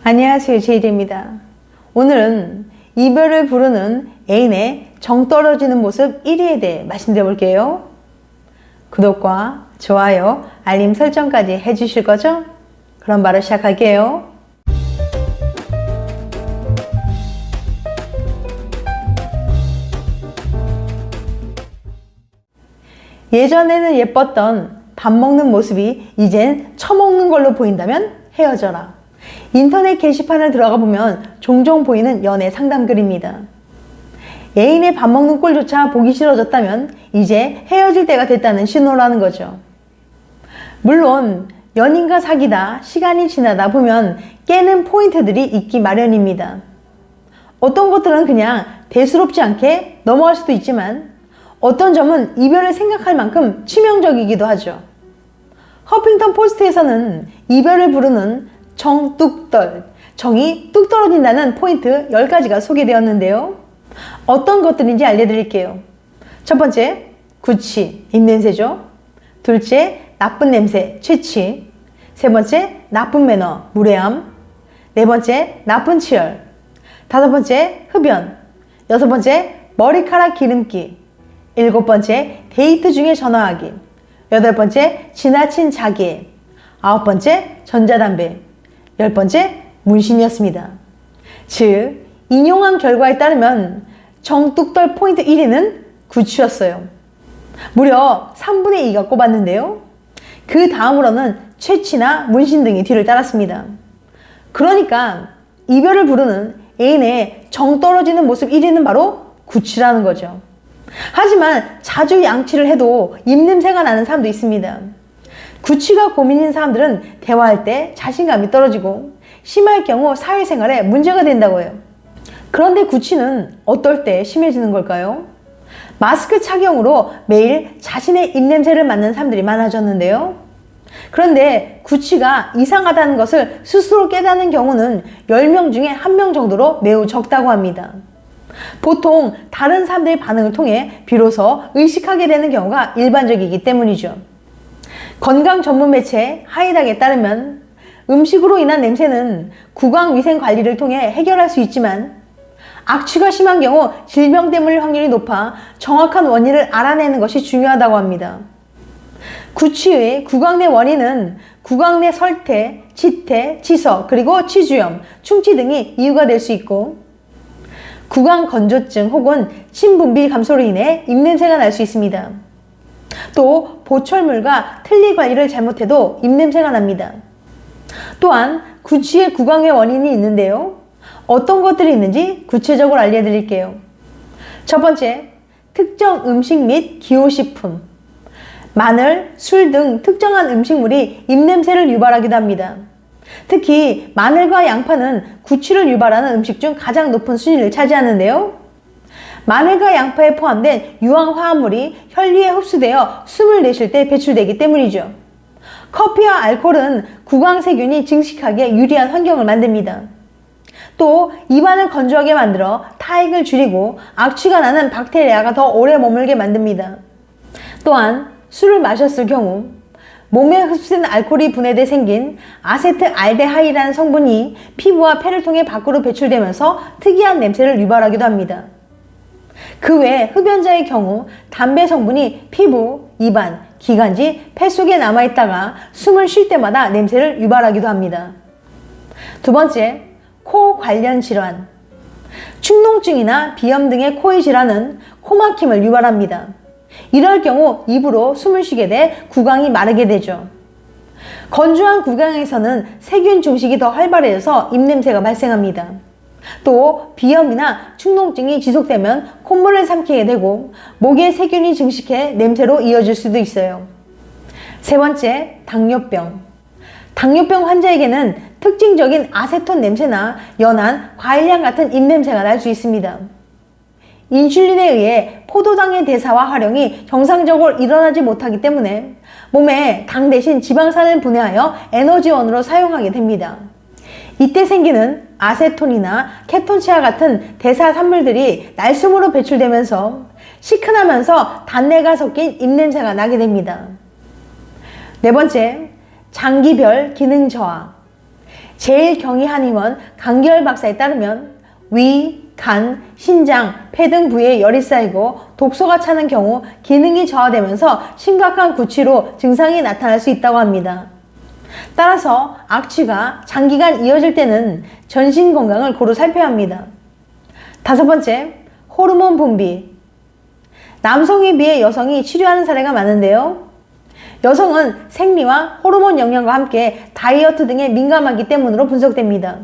안녕하세요, 제이드입니다. 오늘은 이별을 부르는 애인의 정 떨어지는 모습 1위에 대해 말씀드려 볼게요. 구독과 좋아요, 알림 설정까지 해주실 거죠? 그럼 바로 시작할게요. 예전에는 예뻤던 밥 먹는 모습이 이젠 처먹는 걸로 보인다면 헤어져라. 인터넷 게시판을 들어가 보면 종종 보이는 연애 상담글입니다. 애인의 밥 먹는 꼴조차 보기 싫어졌다면 이제 헤어질 때가 됐다는 신호라는 거죠. 물론 연인과 사귀다 시간이 지나다 보면 깨는 포인트들이 있기 마련입니다. 어떤 것들은 그냥 대수롭지 않게 넘어갈 수도 있지만 어떤 점은 이별을 생각할 만큼 치명적이기도 하죠. 허핑턴 포스트에서는 이별을 부르는 정 뚝떨, 정이 뚝 떨어진다는 포인트 10가지가 소개되었는데요. 어떤 것들인지 알려드릴게요. 첫 번째, 구취, 입냄새죠. 둘째, 나쁜 냄새, 취취. 세 번째, 나쁜 매너, 무례함. 네 번째, 나쁜 치열. 다섯 번째, 흡연. 여섯 번째, 머리카락 기름기. 일곱 번째, 데이트 중에 전화하기. 여덟 번째, 지나친 자기. 아홉 번째, 전자담배. 열 번째, 문신이었습니다. 즉, 인용한 결과에 따르면 정뚝떨 포인트 1위는 구취였어요. 무려 3분의 2가 꼽았는데요. 그 다음으로는 취취나 문신 등이 뒤를 따랐습니다. 그러니까 이별을 부르는 애인의 정 떨어지는 모습 1위는 바로 구취라는 거죠. 하지만 자주 양치를 해도 입냄새가 나는 사람도 있습니다. 구취가 고민인 사람들은 대화할 때 자신감이 떨어지고 심할 경우 사회생활에 문제가 된다고 해요. 그런데 구취는 어떨 때 심해지는 걸까요? 마스크 착용으로 매일 자신의 입냄새를 맡는 사람들이 많아졌는데요. 그런데 구취가 이상하다는 것을 스스로 깨닫는 경우는 10명 중에 1명 정도로 매우 적다고 합니다. 보통 다른 사람들의 반응을 통해 비로소 의식하게 되는 경우가 일반적이기 때문이죠. 건강 전문 매체 하이닥에 따르면 음식으로 인한 냄새는 구강위생 관리를 통해 해결할 수 있지만 악취가 심한 경우 질병 때문일 확률이 높아 정확한 원인을 알아내는 것이 중요하다고 합니다. 구취의 구강 내 원인은 구강 내 설태, 치태, 치석, 그리고 치주염, 충치 등이 이유가 될 수 있고 구강 건조증 혹은 침분비 감소로 인해 입냄새가 날 수 있습니다. 또 보철물과 틀니 관리를 잘못해도 입냄새가 납니다. 또한 구취의 구강의 원인이 있는데요. 어떤 것들이 있는지 구체적으로 알려드릴게요. 첫 번째, 특정 음식 및 기호식품. 마늘, 술 등 특정한 음식물이 입냄새를 유발하기도 합니다. 특히 마늘과 양파는 구취를 유발하는 음식 중 가장 높은 순위를 차지하는데요. 마늘과 양파에 포함된 유황화합물이 혈류에 흡수되어 숨을 내쉴 때 배출되기 때문이죠. 커피와 알코올은 구강세균이 증식하기에 유리한 환경을 만듭니다. 또 입안을 건조하게 만들어 타액을 줄이고 악취가 나는 박테리아가 더 오래 머물게 만듭니다. 또한 술을 마셨을 경우 몸에 흡수된 알코올이 분해돼 생긴 아세트알데하이드라는 성분이 피부와 폐를 통해 밖으로 배출되면서 특이한 냄새를 유발하기도 합니다. 그 외 흡연자의 경우 담배 성분이 피부, 입안, 기관지, 폐 속에 남아있다가 숨을 쉴 때마다 냄새를 유발하기도 합니다. 두 번째, 코 관련 질환. 축농증이나 비염 등의 코의 질환은 코막힘을 유발합니다. 이럴 경우 입으로 숨을 쉬게 돼 구강이 마르게 되죠. 건조한 구강에서는 세균 증식이 더 활발해져서 입냄새가 발생합니다. 또 비염이나 축농증이 지속되면 콧물을 삼키게 되고 목에 세균이 증식해 냄새로 이어질 수도 있어요. 세 번째, 당뇨병. 당뇨병 환자에게는 특징적인 아세톤 냄새나 연한 과일향 같은 입냄새가 날 수 있습니다. 인슐린에 의해 포도당의 대사와 활용이 정상적으로 일어나지 못하기 때문에 몸에 당 대신 지방산을 분해하여 에너지원으로 사용하게 됩니다. 이때 생기는 아세톤이나 케톤치아 같은 대사 산물들이 날숨으로 배출되면서 시큰하면서 단내가 섞인 입냄새가 나게 됩니다. 네 번째, 장기별 기능 저하. 제일 경이한 임원 강기열 박사에 따르면 위, 간, 신장, 폐 등 부위에 열이 쌓이고 독소가 차는 경우 기능이 저하되면서 심각한 구취로 증상이 나타날 수 있다고 합니다. 따라서 악취가 장기간 이어질 때는 전신 건강을 고루 살펴야 합니다. 5번째, 호르몬 분비. 남성에 비해 여성이 치료하는 사례가 많은데요. 여성은 생리와 호르몬 영향과 함께 다이어트 등에 민감하기 때문으로 분석됩니다.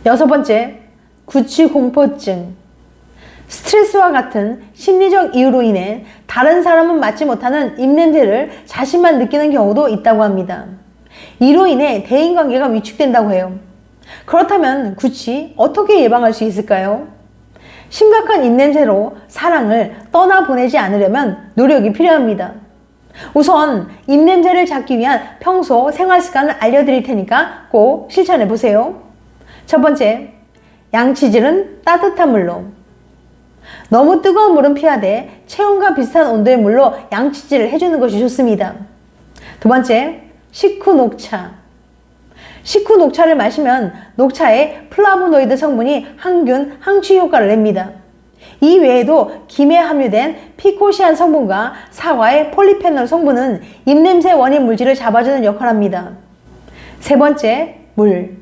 6번째, 구취공포증. 스트레스와 같은 심리적 이유로 인해 다른 사람은 맡지 못하는 입냄새를 자신만 느끼는 경우도 있다고 합니다. 이로 인해 대인관계가 위축된다고 해요. 그렇다면 구취 어떻게 예방할 수 있을까요? 심각한 입냄새로 사랑을 떠나보내지 않으려면 노력이 필요합니다. 우선 입냄새를 잡기 위한 평소 생활 습관을 알려드릴 테니까 꼭 실천해보세요. 첫 번째, 양치질은 따뜻한 물로. 너무 뜨거운 물은 피하되 체온과 비슷한 온도의 물로 양치질을 해주는 것이 좋습니다. 두 번째, 식후 녹차. 식후 녹차를 마시면 녹차의 플라보노이드 성분이 항균, 항취 효과를 냅니다. 이 외에도 김에 함유된 피코시안 성분과 사과의 폴리페놀 성분은 입냄새 원인 물질을 잡아주는 역할을 합니다. 세 번째, 물.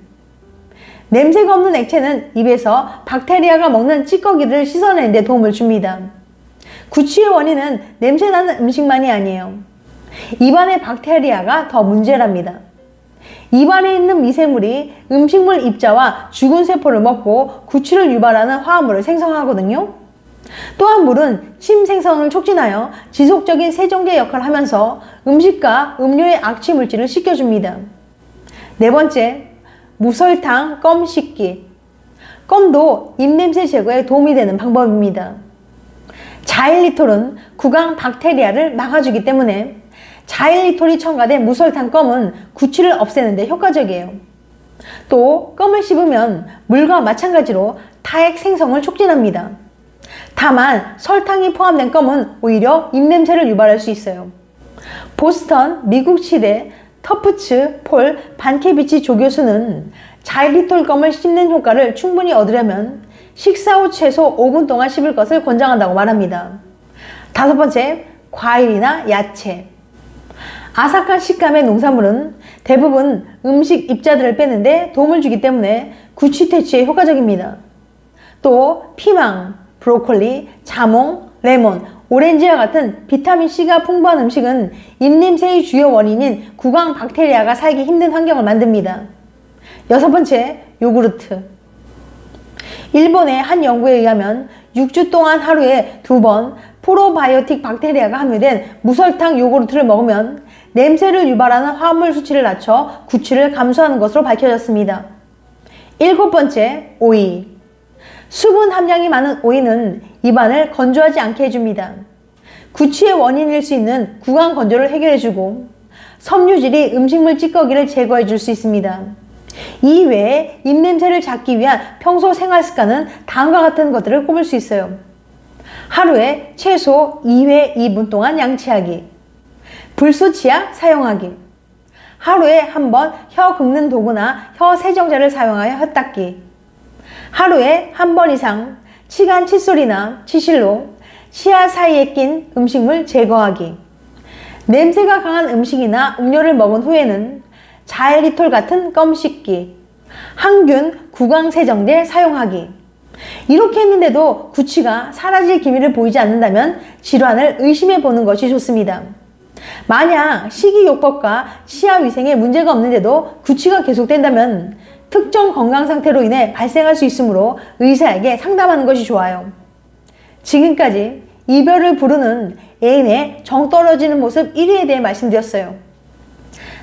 냄새가 없는 액체는 입에서 박테리아가 먹는 찌꺼기를 씻어내는 데 도움을 줍니다. 구취의 원인은 냄새나는 음식만이 아니에요. 입안의 박테리아가 더 문제랍니다. 입안에 있는 미생물이 음식물 입자와 죽은 세포를 먹고 구취를 유발하는 화합물을 생성하거든요. 또한 물은 침 생성을 촉진하여 지속적인 세정제 역할을 하면서 음식과 음료의 악취 물질을 씻겨줍니다. 네 번째, 무설탕 껌 씻기. 껌도 입냄새 제거에 도움이 되는 방법입니다. 자일리톨은 구강 박테리아를 막아주기 때문에 자일리톨이 첨가된 무설탕 껌은 구취를 없애는 데 효과적이에요. 또 껌을 씹으면 물과 마찬가지로 타액 생성을 촉진합니다. 다만 설탕이 포함된 껌은 오히려 입냄새를 유발할 수 있어요. 보스턴 미국 치대 터프츠 폴 반케비치 조교수는 자일리톨 껌을 씹는 효과를 충분히 얻으려면 식사 후 최소 5분 동안 씹을 것을 권장한다고 말합니다. 5번째, 과일이나 야채. 아삭한 식감의 농산물은 대부분 음식 입자들을 빼는데 도움을 주기 때문에 구취 퇴치에 효과적입니다. 또 피망, 브로콜리, 자몽, 레몬, 오렌지와 같은 비타민C가 풍부한 음식은 입냄새의 주요 원인인 구강 박테리아가 살기 힘든 환경을 만듭니다. 6번째, 요구르트. 일본의 한 연구에 의하면 6주 동안 하루에 2번 프로바이오틱 박테리아가 함유된 무설탕 요구르트를 먹으면 냄새를 유발하는 화합물 수치를 낮춰 구취를 감소하는 것으로 밝혀졌습니다. 7번째, 오이. 수분 함량이 많은 오이는 입안을 건조하지 않게 해줍니다. 구취의 원인일 수 있는 구강 건조를 해결해주고 섬유질이 음식물 찌꺼기를 제거해줄 수 있습니다. 이 외에 입냄새를 잡기 위한 평소 생활 습관은 다음과 같은 것들을 꼽을 수 있어요. 하루에 최소 2회 2분 동안 양치하기, 불소 치약 사용하기, 하루에 한 번 혀 긁는 도구나 혀 세정제를 사용하여 혀 닦기, 하루에 한 번 이상 치간 칫솔이나 치실로 치아 사이에 낀 음식물 제거하기, 냄새가 강한 음식이나 음료를 먹은 후에는 자일리톨 같은 껌 씻기, 항균 구강 세정제 사용하기. 이렇게 했는데도 구취가 사라질 기미를 보이지 않는다면 질환을 의심해 보는 것이 좋습니다. 만약 식이요법과 치아 위생에 문제가 없는데도 구취가 계속된다면 특정 건강 상태로 인해 발생할 수 있으므로 의사에게 상담하는 것이 좋아요. 지금까지 이별을 부르는 애인의 정 떨어지는 모습 1위에 대해 말씀드렸어요.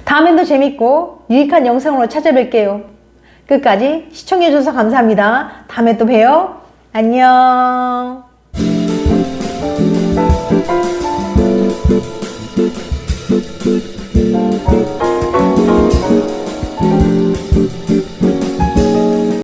다음엔 더 재밌고 유익한 영상으로 찾아뵐게요. 끝까지 시청해주셔서 감사합니다. 다음에 또 봬요. 안녕.